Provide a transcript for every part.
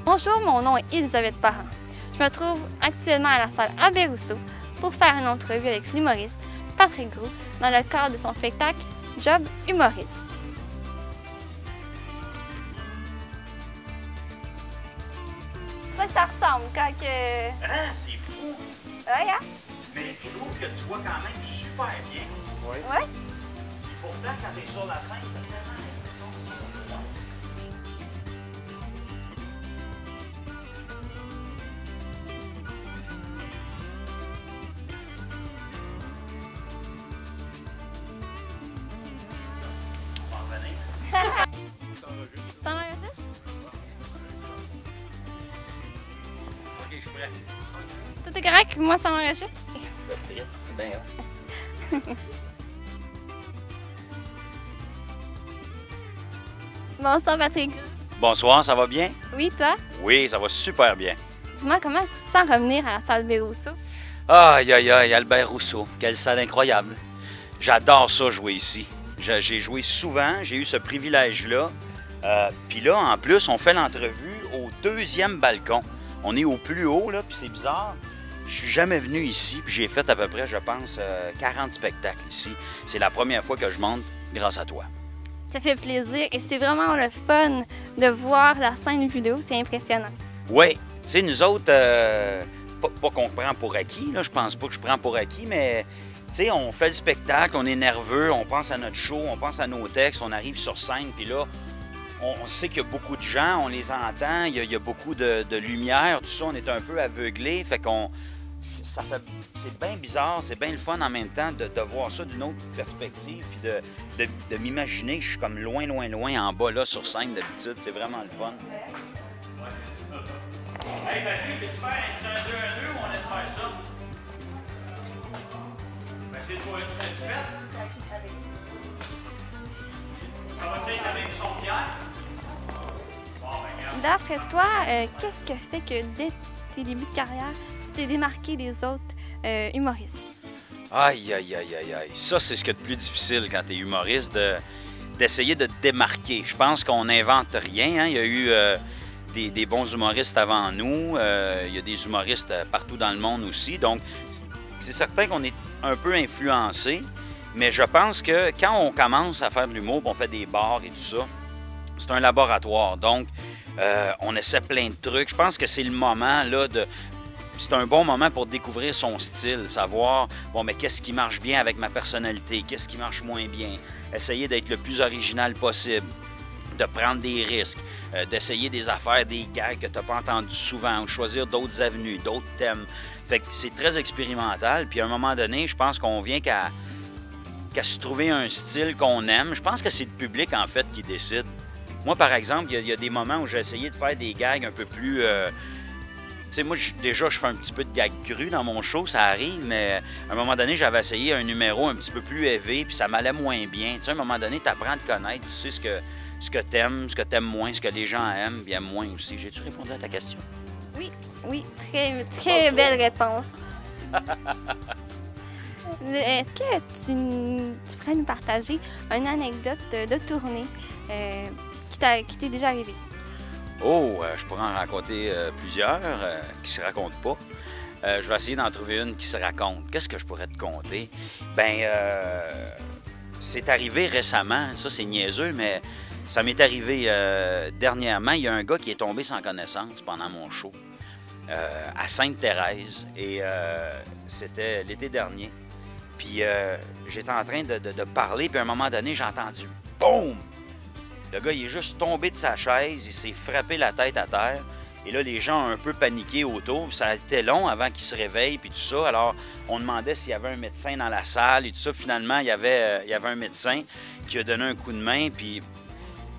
Bonjour, mon nom est Elisabeth Parent. Je me trouve actuellement à la salle Albert Rousseau pour faire une entrevue avec l'humoriste Patrick Groulx dans le cadre de son spectacle Job humoriste. C'est ça que ça ressemble quand que... Ah, c'est fou! Ouais, hein? Mais je trouve que tu vois quand même super bien. Oui. Ouais? Et pourtant, quand tu es sur la scène, tu as tellement l'impression que c'est loin. On va en revenir. Ça enregistre? OK, je suis prêt. Tout est correct? Moi, ça enregistre? Ben, Bonsoir, Patrick. bonsoir, ça va bien? Oui, toi? Oui, ça va super bien. Dis-moi, comment tu te sens revenir à la salle Albert Rousseau? Aïe, aïe, aïe, Albert Rousseau. Quelle salle incroyable. J'adore ça, jouer ici. J'ai joué souvent, j'ai eu ce privilège-là. Puis là, en plus, on fait l'entrevue au deuxième balcon. On est au plus haut, là, puis c'est bizarre. Je suis jamais venu ici, puis j'ai fait à peu près, je pense, 40 spectacles ici. C'est la première fois que je monte grâce à toi. Ça fait plaisir et c'est vraiment le fun de voir la scène vidéo, c'est impressionnant. Oui, tu sais, nous autres, pas qu'on prend pour acquis, là, je pense pas que je prends pour acquis, mais tu sais, on fait le spectacle, on est nerveux, on pense à notre show, on pense à nos textes, on arrive sur scène, puis là, on sait qu'il y a beaucoup de gens, on les entend, il y a beaucoup de lumière, tout ça, on est un peu aveuglé, fait qu'on... C'est bien bizarre, c'est bien le fun en même temps de voir ça d'une autre perspective, puis de m'imaginer que je suis comme loin, loin, loin en bas là sur scène d'habitude. C'est vraiment le fun. Ouais, c'est ça. Hey, Patrick, peux-tu faire un 2-1-2 ou on laisse faire ça? Ben, c'est toi, tu fais ça va-tu être avec son Pierre? Bon, ben, regarde. D'après toi, qu'est-ce qui fait que dès tes débuts de carrière, tu t'es démarqué des autres humoristes? Aïe, aïe, aïe, aïe, aïe. Ça, c'est ce qu'il y a de plus difficile quand tu es humoriste, d'essayer de te démarquer. Je pense qu'on n'invente rien. Hein? Il y a eu des bons humoristes avant nous. Il y a des humoristes partout dans le monde aussi. Donc, c'est certain qu'on est un peu influencé. Mais je pense que quand on commence à faire de l'humour, on fait des bars et tout ça, c'est un laboratoire. Donc, on essaie plein de trucs. Je pense que c'est le moment là de... C'est un bon moment pour découvrir son style, savoir, bon, mais qu'est-ce qui marche bien avec ma personnalité, qu'est-ce qui marche moins bien, essayer d'être le plus original possible, de prendre des risques, d'essayer des affaires, des gags que tu n'as pas entendus souvent, ou choisir d'autres avenues, d'autres thèmes. Fait que c'est très expérimental, puis à un moment donné, je pense qu'on vient qu'à se trouver un style qu'on aime. Je pense que c'est le public, en fait, qui décide. Moi, par exemple, il y a des moments où j'ai essayé de faire des gags un peu plus... Tu sais, moi, déjà, je fais un petit peu de gag cru dans mon show, ça arrive, mais à un moment donné, j'avais essayé un numéro un petit peu plus élevé, puis ça m'allait moins bien. Tu sais, à un moment donné, tu apprends à te connaître, tu sais ce que t'aimes, ce que t'aimes moins, ce que les gens aiment, puis aiment moins aussi. J'ai-tu répondu à ta question? Oui, oui, très belle réponse. Est-ce que tu pourrais nous partager une anecdote de tournée qui t'est déjà arrivée? Oh, je pourrais en raconter plusieurs qui se racontent pas. Je vais essayer d'en trouver une qui se raconte. Qu'est-ce que je pourrais te conter? Ben, c'est arrivé récemment. Ça, c'est niaiseux, mais ça m'est arrivé dernièrement. Il y a un gars qui est tombé sans connaissance pendant mon show à Sainte-Thérèse. Et c'était l'été dernier. Puis j'étais en train de parler, puis à un moment donné, j'ai entendu « BOUM! » Le gars, il est juste tombé de sa chaise, il s'est frappé la tête à terre. Et là, les gens ont un peu paniqué autour. Ça a été long avant qu'il se réveille, puis tout ça. Alors, on demandait s'il y avait un médecin dans la salle et tout ça. Finalement, il y avait un médecin qui a donné un coup de main. Puis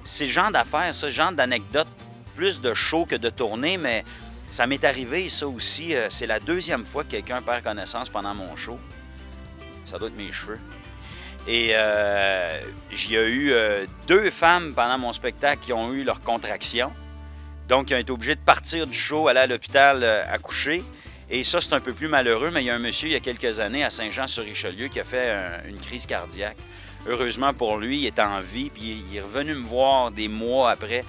c'est le genre d'affaires, ça, le genre d'anecdote, plus de show que de tournée, mais ça m'est arrivé, ça aussi. C'est la deuxième fois que quelqu'un perd connaissance pendant mon show. Ça doit être mes cheveux. Et il y a eu 2 femmes pendant mon spectacle qui ont eu leur contraction. Donc, ils ont été obligés de partir du show, aller à l'hôpital accoucher. Et ça, c'est un peu plus malheureux, mais il y a un monsieur, il y a quelques années, à Saint-Jean-sur-Richelieu, qui a fait une crise cardiaque. Heureusement pour lui, il est en vie, puis il est revenu me voir des mois après.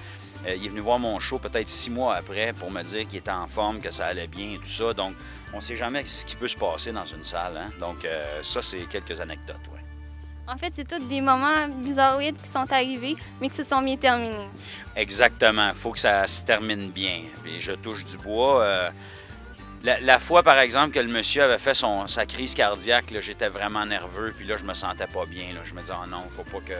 Il est venu voir mon show peut-être 6 mois après pour me dire qu'il était en forme, que ça allait bien et tout ça. Donc, on ne sait jamais ce qui peut se passer dans une salle. Hein? Donc, ça, c'est quelques anecdotes. Ouais. En fait, c'est tous des moments bizarroïdes qui sont arrivés, mais qui se sont bien terminés. Exactement. Il faut que ça se termine bien. Et je touche du bois. La fois, par exemple, que le monsieur avait fait sa crise cardiaque, j'étais vraiment nerveux. Puis là, je me sentais pas bien. Là. Je me disais, oh non, faut pas que...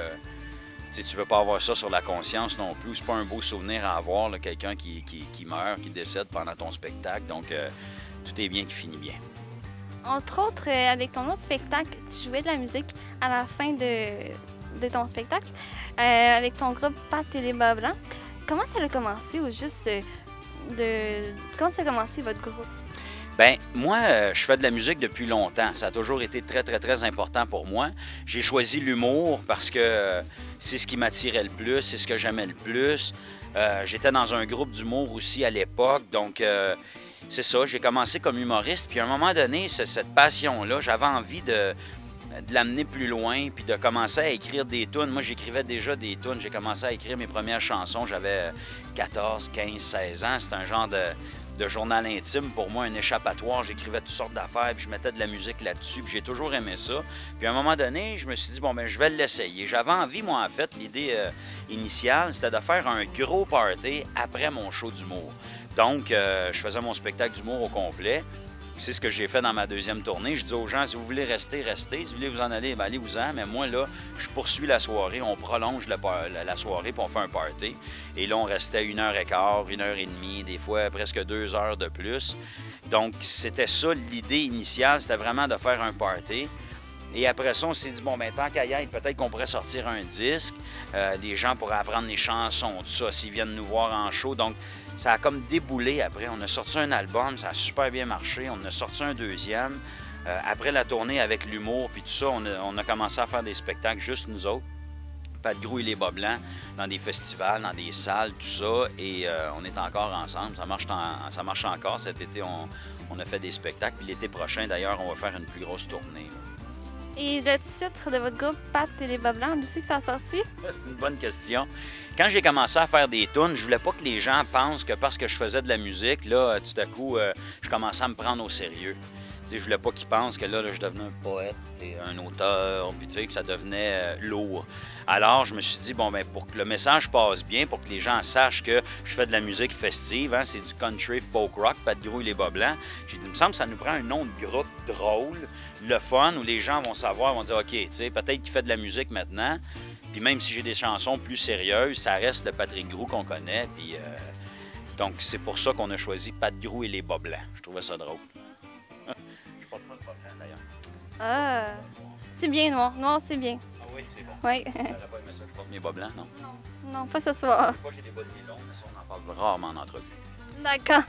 Tu veux pas avoir ça sur la conscience non plus. C'est pas un beau souvenir à avoir, quelqu'un qui meurt, qui décède pendant ton spectacle. Donc, tout est bien qui finit bien. Entre autres, avec ton autre spectacle, tu jouais de la musique à la fin de ton spectacle avec ton groupe Pat et les Bas Blancs. Comment ça a commencé ou juste Comment ça a commencé votre groupe? Bien, moi, je fais de la musique depuis longtemps. Ça a toujours été très, très, très important pour moi. J'ai choisi l'humour parce que c'est ce qui m'attirait le plus, c'est ce que j'aimais le plus. J'étais dans un groupe d'humour aussi à l'époque, donc c'est ça, j'ai commencé comme humoriste. Puis à un moment donné, cette passion-là, j'avais envie de l'amener plus loin, puis de commencer à écrire des tunes. Moi, j'écrivais déjà des tunes. J'ai commencé à écrire mes premières chansons. J'avais 14, 15, 16 ans. C'était un genre de journal intime pour moi, un échappatoire. J'écrivais toutes sortes d'affaires, puis je mettais de la musique là-dessus, puis j'ai toujours aimé ça. Puis à un moment donné, je me suis dit, bon, ben je vais l'essayer. J'avais envie, moi, en fait, l'idée initiale, c'était de faire un gros party après mon show d'humour. Donc, je faisais mon spectacle d'humour au complet. C'est ce que j'ai fait dans ma deuxième tournée. Je dis aux gens, si vous voulez rester, restez. Si vous voulez vous en aller, ben allez-vous-en. Mais moi, là, je poursuis la soirée. On prolonge la soirée, puis on fait un party. Et là, on restait 1h15, 1h30, des fois presque 2 heures de plus. Donc, c'était ça l'idée initiale. C'était vraiment de faire un party. Et après ça, on s'est dit, bon, ben tant qu'à y être, peut-être qu'on pourrait sortir un disque. Les gens pourraient apprendre les chansons, tout ça, s'ils viennent nous voir en show. Donc, ça a comme déboulé après. On a sorti un album, ça a super bien marché. On a sorti un deuxième. Après la tournée avec l'humour, puis tout ça, on a commencé à faire des spectacles, juste nous autres. Pat Grou et les Bas Blancs, dans des festivals, dans des salles, tout ça. Et on est encore ensemble. Ça marche encore. Cet été, on a fait des spectacles. Puis l'été prochain, d'ailleurs, on va faire une plus grosse tournée. Et le titre de votre groupe, Pat et les Bas Blancs, d'où c'est que ça a sorti? C'est une bonne question. Quand j'ai commencé à faire des tunes, je voulais pas que les gens pensent que parce que je faisais de la musique, là, tout à coup, je commençais à me prendre au sérieux. Je voulais pas qu'ils pensent que là, je devenais un poète et un auteur, puis que ça devenait lourd. Alors, je me suis dit, bon, ben pour que le message passe bien, pour que les gens sachent que je fais de la musique festive, hein, c'est du country folk rock, Pat Grou et les Bas Blancs, j'ai dit, il me semble que ça nous prend un nom de groupe drôle, le fun, où les gens vont savoir, vont dire, OK, tu sais, peut-être qu'il fait de la musique maintenant, puis même si j'ai des chansons plus sérieuses, ça reste le Patrick Grou qu'on connaît, puis donc c'est pour ça qu'on a choisi Pat Grou et les Bas Blancs. Je trouvais ça drôle. Je porte pas de Bas Blancs, d'ailleurs. Ah, c'est bien noir. Noir, c'est bien. Ah oui, c'est bon. Oui. Tu n'aurais pas aimé ça que je porte mes Bas Blancs, non? Non, pas ce soir. Des fois, j'ai des bas de nylon, mais ça, on en parle rarement en entrevue. D'accord.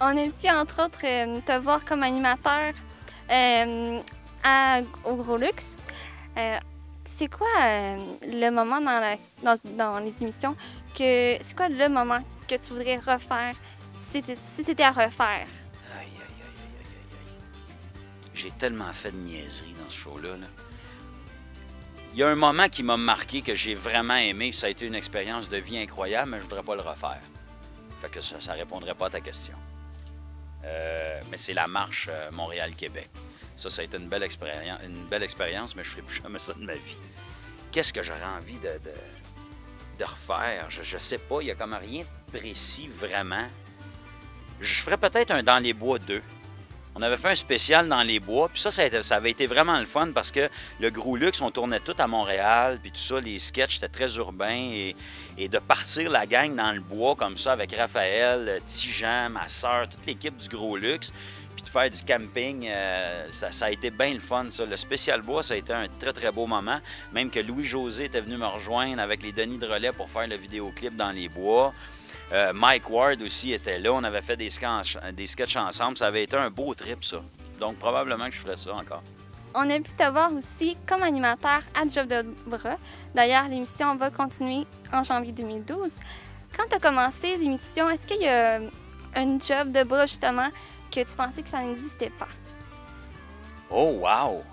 On a pu, entre autres, te voir comme animateur au Gros Luxe. C'est quoi le moment dans les émissions c'est quoi le moment que tu voudrais refaire si c'était à refaire? Aïe, aïe, aïe, aïe, aïe, aïe. J'ai tellement fait de niaiseries dans ce show-là. Là. Il y a un moment qui m'a marqué, que j'ai vraiment aimé. Ça a été une expérience de vie incroyable, mais je ne voudrais pas le refaire. Fait que ça ne répondrait pas à ta question. Mais c'est la marche Montréal-Québec. Ça a été une belle expérience, mais je ne ferai plus jamais ça de ma vie. Qu'est-ce que j'aurais envie de refaire? Je ne sais pas, il n'y a comme rien de précis vraiment. Je ferais peut-être un Dans les Bois 2. On avait fait un spécial Dans les Bois, puis ça avait été vraiment le fun parce que le Gros Luxe, on tournait tout à Montréal, puis tout ça, les sketchs, c'était très urbain, et de partir la gang dans le bois comme ça avec Raphaël, Tijan, ma soeur, toute l'équipe du Gros Luxe, puis de faire du camping, ça a été bien le fun, ça. Le spécial bois, ça a été un très, très beau moment, même que Louis-José était venu me rejoindre avec les Denis de Relais pour faire le vidéoclip Dans les Bois. Mike Ward aussi était là. On avait fait des sketchs ensemble. Ça avait été un beau trip, ça. Donc, probablement que je ferais ça encore. On a pu te voir aussi comme animateur à Job de bras. D'ailleurs, l'émission va continuer en janvier 2012. Quand tu as commencé l'émission, est-ce qu'il y a un job de bras, justement, que tu pensais que ça n'existait pas? Oh, wow!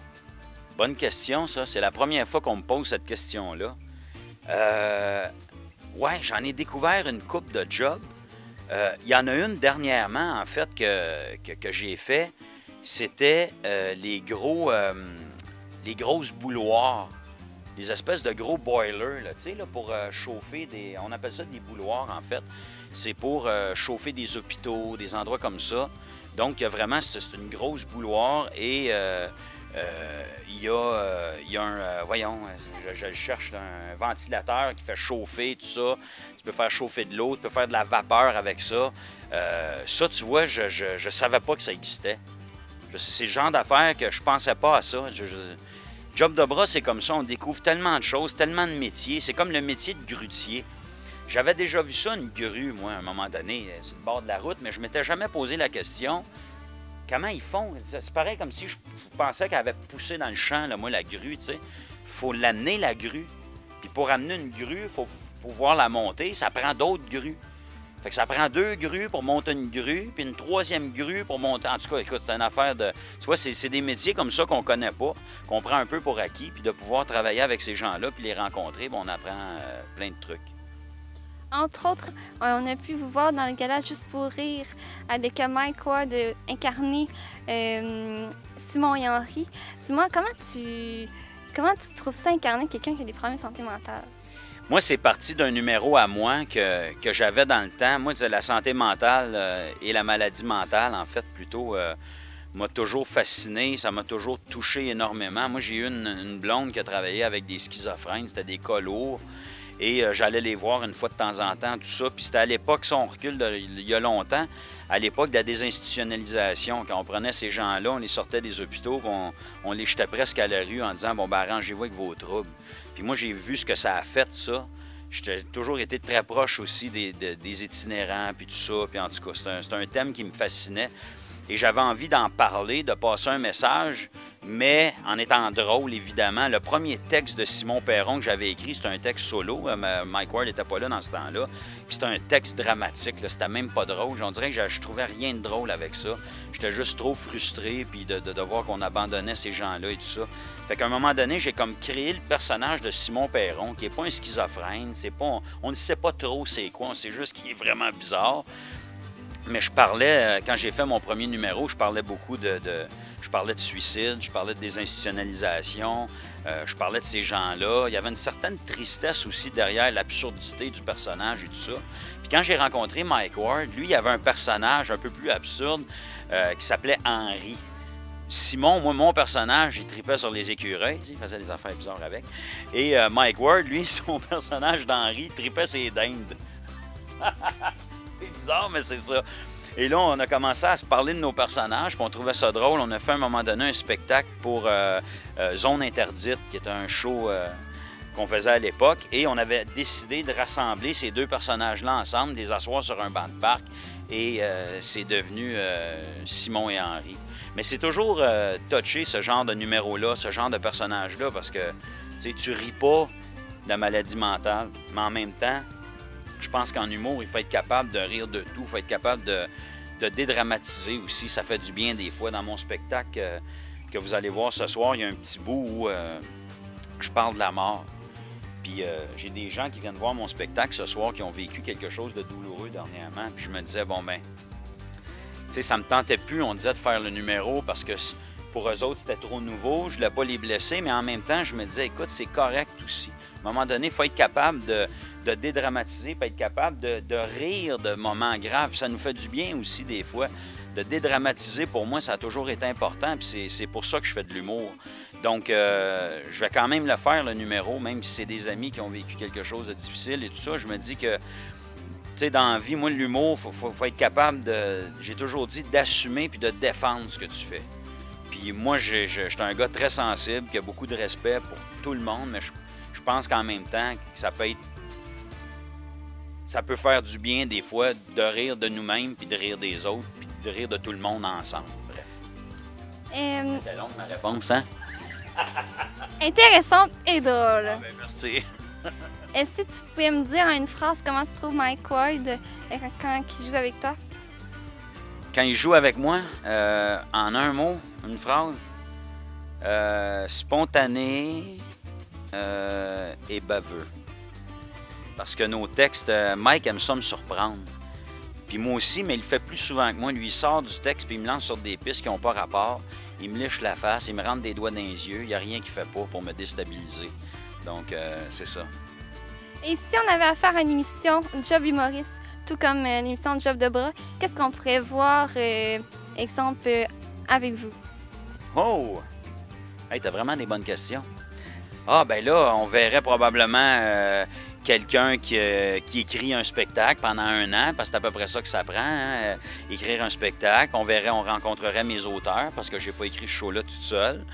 Bonne question, ça. C'est la première fois qu'on me pose cette question-là. Ouais, j'en ai découvert une coupe de jobs. Il y en a une dernièrement, en fait, que j'ai fait. C'était les grosses bouilloires. Les espèces de gros boilers, là, tu sais, là, pour chauffer des... On appelle ça des bouilloires, en fait. C'est pour chauffer des hôpitaux, des endroits comme ça. Donc, vraiment, c'est une grosse bouilloire et il y a un... voyons, je le cherche, un ventilateur qui fait chauffer tout ça. Tu peux faire chauffer de l'eau, tu peux faire de la vapeur avec ça. Ça, tu vois, je savais pas que ça existait. C'est le genre d'affaires que je pensais pas à ça. Job de bras, c'est comme ça. On découvre tellement de choses, tellement de métiers. C'est comme le métier de grutier. J'avais déjà vu ça, une grue, moi, à un moment donné, sur le bord de la route, mais je m'étais jamais posé la question. Comment ils font? C'est pareil comme si je pensais qu'elle avait poussé dans le champ, là, moi, la grue, tu sais. Il faut l'amener, la grue. Puis pour amener une grue, il faut pouvoir la monter. Ça prend d'autres grues. Fait que ça prend 2 grues pour monter une grue, puis une 3e grue pour monter... En tout cas, écoute, c'est une affaire de... Tu vois, c'est des métiers comme ça qu'on connaît pas, qu'on prend un peu pour acquis, puis de pouvoir travailler avec ces gens-là, puis les rencontrer, bien, on apprend plein de trucs. Entre autres, on a pu vous voir dans le gala Juste pour rire avec Mike Ward incarné Simon et Henri. Dis-moi, comment tu trouves ça incarner quelqu'un qui a des problèmes de santé mentale? Moi, c'est parti d'un numéro à moi que j'avais dans le temps. Moi, la santé mentale et la maladie mentale, en fait, plutôt, m'a toujours fasciné. Ça m'a toujours touché énormément. Moi, j'ai eu une blonde qui a travaillé avec des schizophrènes. C'était des cas lourds. Et j'allais les voir une fois de temps en temps, tout ça. Puis c'était à l'époque, ça, on recule il y a longtemps, à l'époque de la désinstitutionnalisation. Quand on prenait ces gens-là, on les sortait des hôpitaux, on les jetait presque à la rue en disant « Bon, ben arrangez-vous avec vos troubles ». Puis moi, j'ai vu ce que ça a fait, ça. J'ai toujours été très proche aussi des itinérants, puis tout ça. Puis en tout cas, c'est un thème qui me fascinait. Et j'avais envie d'en parler, de passer un message, mais en étant drôle, évidemment. Le premier texte de Simon Perron que j'avais écrit, c'était un texte solo. Mike Ward n'était pas là dans ce temps-là. C'était un texte dramatique. C'était même pas drôle. On dirait que je trouvais rien de drôle avec ça. J'étais juste trop frustré puis de voir qu'on abandonnait ces gens-là et tout ça. Fait qu'à un moment donné, j'ai comme créé le personnage de Simon Perron, qui n'est pas un schizophrène. On ne sait pas trop c'est quoi. On sait juste qu'il est vraiment bizarre. Mais je parlais, quand j'ai fait mon premier numéro, je parlais beaucoup je parlais de suicide, je parlais de désinstitutionnalisation, je parlais de ces gens-là. Il y avait une certaine tristesse aussi derrière l'absurdité du personnage et tout ça. Puis quand j'ai rencontré Mike Ward, lui, il y avait un personnage un peu plus absurde qui s'appelait Henri. Simon, moi, mon personnage, il tripait sur les écureuils, il faisait des affaires bizarres avec. Et Mike Ward, lui, son personnage d'Henri, tripait ses dindes. C'est bizarre, mais c'est ça. Et là, on a commencé à se parler de nos personnages, puis on trouvait ça drôle. On a fait à un moment donné un spectacle pour Zone Interdite, qui était un show qu'on faisait à l'époque. Et on avait décidé de rassembler ces 2 personnages-là ensemble, de les asseoir sur un banc de parc. Et c'est devenu Simon et Henri. Mais c'est toujours touché, ce genre de numéro-là, ce genre de personnage-là, parce que tu ris pas de la maladie mentale, mais en même temps, je pense qu'en humour, il faut être capable de rire de tout, il faut être capable de dédramatiser aussi. Ça fait du bien des fois. Dans mon spectacle que vous allez voir ce soir, il y a un petit bout où je parle de la mort. Puis j'ai des gens qui viennent voir mon spectacle ce soir qui ont vécu quelque chose de douloureux dernièrement. Puis je me disais, bon ben, tu sais, ça me tentait plus, on disait, de faire le numéro parce que pour eux autres, c'était trop nouveau. Je voulais pas les blesser, mais en même temps, je me disais, écoute, c'est correct aussi. À un moment donné, il faut être capable de dédramatiser, puis être capable de rire de moments graves. Ça nous fait du bien aussi des fois. De dédramatiser, pour moi, ça a toujours été important, puis c'est pour ça que je fais de l'humour. Donc, je vais quand même le faire, le numéro, même si c'est des amis qui ont vécu quelque chose de difficile et tout ça. Je me dis que, tu sais, dans la vie, moi, l'humour, il faut être capable j'ai toujours dit, d'assumer puis de défendre ce que tu fais. Puis moi, je suis un gars très sensible, qui a beaucoup de respect pour tout le monde, mais je pense qu'en même temps, que ça peut faire du bien des fois de rire de nous-mêmes, puis de rire des autres, puis de rire de tout le monde ensemble. Bref. C'était long ma réponse, hein? Intéressante et drôle. Ah, ben, merci. Est-ce que tu pouvais me dire en une phrase comment tu trouves Mike Ward quand il joue avec toi? Quand il joue avec moi, en un mot, une phrase, spontané et baveux. Parce que nos textes, Mike aime ça me surprendre. Puis moi aussi, mais il le fait plus souvent que moi. Lui, il sort du texte puis il me lance sur des pistes qui n'ont pas rapport. Il me liche la face, il me rentre des doigts dans les yeux. Il n'y a rien qu'il fait pas pour me déstabiliser. Donc, c'est ça. Et si on avait à faire une émission Job humoriste, tout comme l'émission Job de bras, qu'est-ce qu'on pourrait voir, exemple, avec vous? Oh! Hey, t'as vraiment des bonnes questions. Ah, ben là, on verrait probablement quelqu'un qui écrit un spectacle pendant 1 an, parce que c'est à peu près ça que ça prend, hein, écrire un spectacle. On rencontrerait mes auteurs, parce que j'ai pas écrit ce show-là toute seule.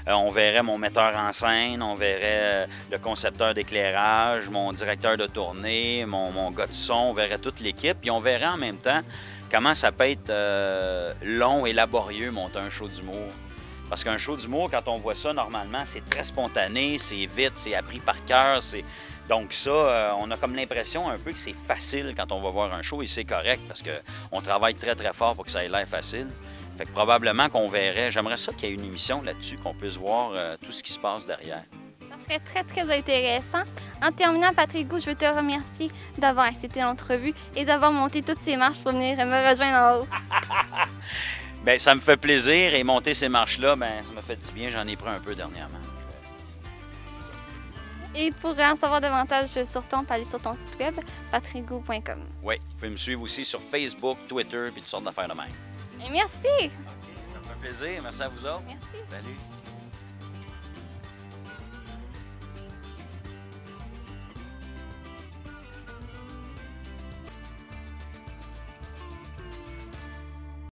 On verrait mon metteur en scène, on verrait le concepteur d'éclairage, mon directeur de tournée, mon gars de son, on verrait toute l'équipe. Puis on verrait en même temps comment ça peut être long et laborieux monter un show d'humour. Parce qu'un show d'humour, quand on voit ça, normalement, c'est très spontané, c'est vite, c'est appris par cœur. Donc ça, on a comme l'impression un peu que c'est facile quand on va voir un show et c'est correct parce qu'on travaille très, très fort pour que ça ait l'air facile. Fait que probablement qu'on verrait, j'aimerais ça qu'il y ait une émission là-dessus, qu'on puisse voir tout ce qui se passe derrière. Ça serait très, très intéressant. En terminant, Patrick Gou, je veux te remercier d'avoir accepté l'entrevue et d'avoir monté toutes ces marches pour venir me rejoindre en haut. Bien, ça me fait plaisir et monter ces marches-là, bien, ça m'a fait du bien. J'en ai pris un peu dernièrement. Et pour en savoir davantage sur toi, on peut aller sur ton site web, patrickgou.com. Oui, vous pouvez me suivre aussi sur Facebook, Twitter et toutes sortes d'affaires de même. Et merci! Ça me fait plaisir. Merci à vous autres. Merci. Salut.